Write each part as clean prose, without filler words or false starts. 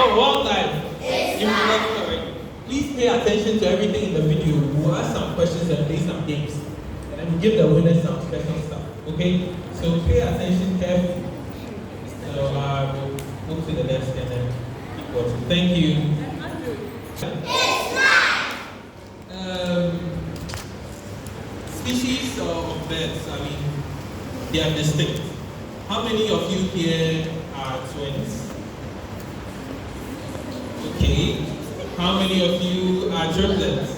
Oh, wildlife. You will not correct. Please pay attention to everything in the video. We'll ask some questions and play some games. And then we'll give the winners some special stuff. Okay? So pay attention carefully. So we'll move to the next and then keep watching. Thank you. Species of birds, I mean, they are distinct. How many of you here are twins? Okay. How many of you are triplets?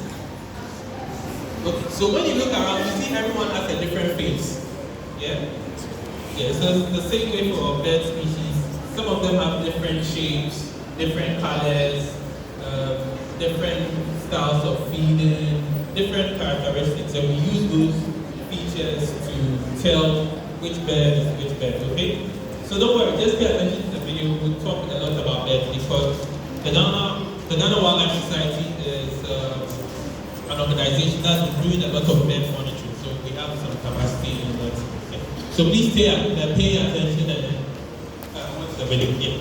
Okay. So when you look around, you see everyone has a different face. Yeah? Yeah, so it's the same way for bird species. Some of them have different shapes, different colors, different styles of feeding, different characteristics, and we use those features to tell which bird is which bird, okay? So don't worry, just pay attention to the video. We'll talk a lot about that because the Ghana Wildlife Society is an organization that's been doing a lot of bird monitoring, so we have some capacity in that. Okay? So please pay attention and watch the video. Yeah.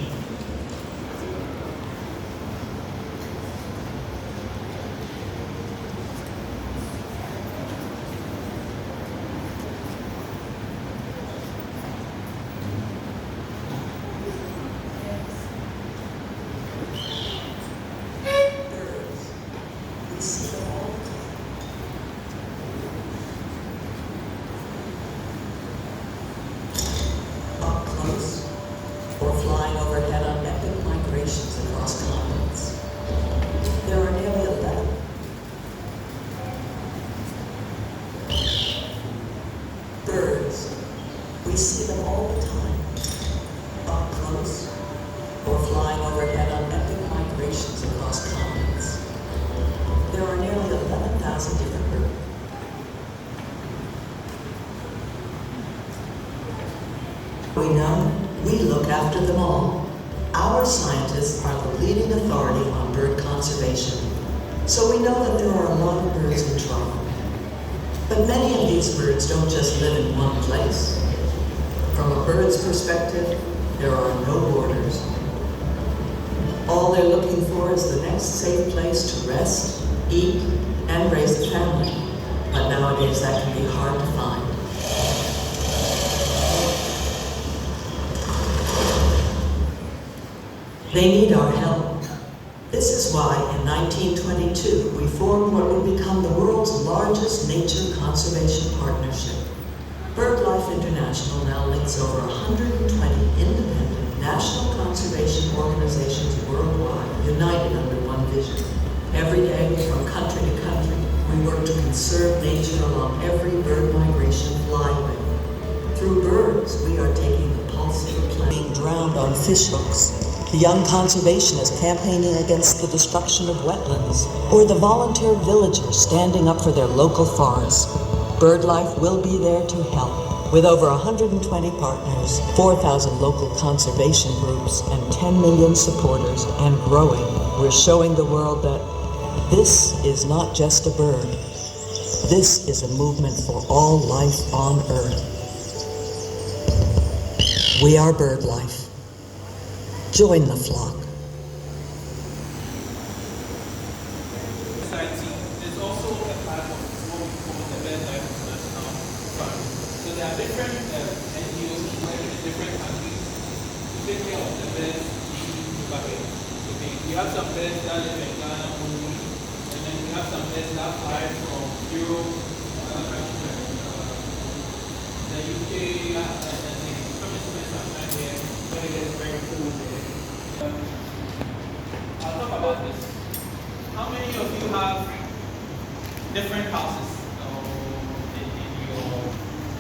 Or flying overhead on epic migrations across continents. There are nearly 11. Birds, we see them all the time, up close, or flying overhead on epic migrations across continents. There are nearly 11,000 different birds. We know we look after them all. Our scientists are the leading authority on bird conservation, so we know that there are a lot of birds in trouble. But many of these birds don't just live in one place. From a bird's perspective, there are no borders. All they're looking for is the next safe place to rest, eat, and raise a family. But nowadays that can be hard to find. They need our help. This is why in 1922 we formed what would become the world's largest nature conservation partnership. BirdLife International now links over 120 independent national conservation organizations worldwide, united under one vision. Every day, from country to country, we work to conserve nature along every bird migration flyway. Through birds, we are taking the pulse of the planet. Being drowned on fishhooks. The young conservationists campaigning against the destruction of wetlands, or the volunteer villagers standing up for their local forests. BirdLife will be there to help. With over 120 partners, 4,000 local conservation groups, and 10 million supporters, and growing, we're showing the world that this is not just a bird. This is a movement for all life on Earth. We are BirdLife. Join the flock. Society is also a part of what we call the BirdLife International Fund. So there are different NGOs working in different countries to take care of the birds in bucket. Okay, we have some birds that live in Ghana only, and then we have some birds that fly from Europe, the UK, and then they come and spend some time here when it gets very cold there. I'll talk about this. How many of you have different houses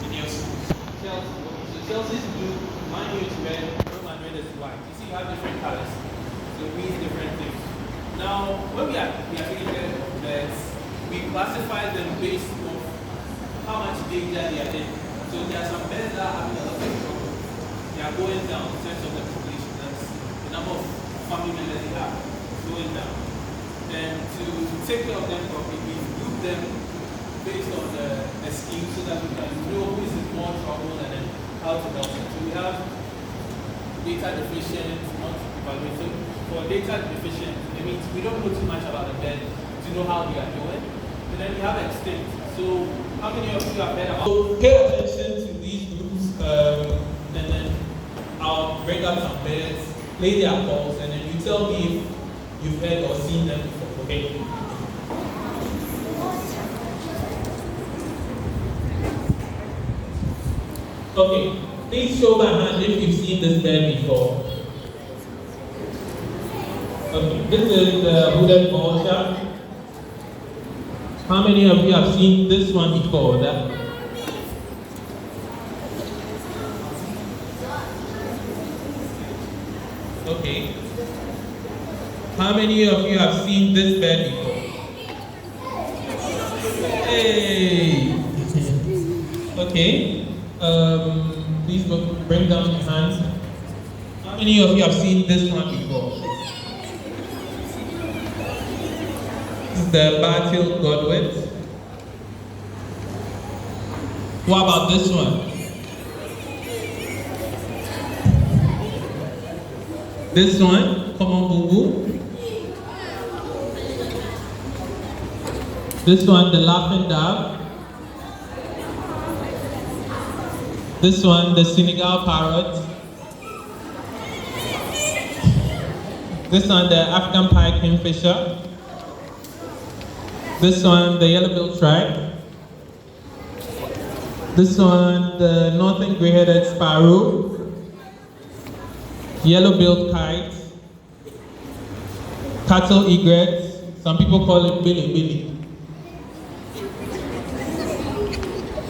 in your schools? So Chelsea's blue, mine is red, Roman red is white. You see, you have different colors. So it means different things. Now, when we are taking care of birds, we classify them based on how much danger they are in. So there are some birds that are having a lot of trouble. They are going down in terms of the population. That's the number of family members they have going down. And to take care of them properly, we group them based on the scheme so that we can know who is in more trouble and then how to help them. So we have data deficient, not evaluated. for data deficient, it means we don't know too much about the bird to know how they are doing. But then we have extinct. So how many of you have heard about? So pay attention to these groups, and then I'll bring up some birds, play their calls, and then you tell me if you've heard or seen them before, okay? Okay, please show by hand if you've seen this bird before. Okay, this is the hooded vulture. How many of you have seen this one before? Okay. How many of you have seen this bird before? Hey! Okay. Please bring down your hands. How many of you have seen this one before? This is the bar-tailed godwit. What about this one? This one, common boo-boo. This one, the laughing dove. This one, the Senegal parrot. This one, the African pie kingfisher. This one, the yellow-billed shrike. This one, the northern gray-headed sparrow. Yellow-billed kite. Cattle egret. Some people call it billy billy.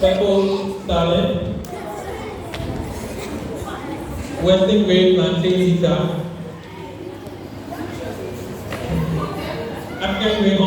Purple starling. Western grey plantain eater. African grey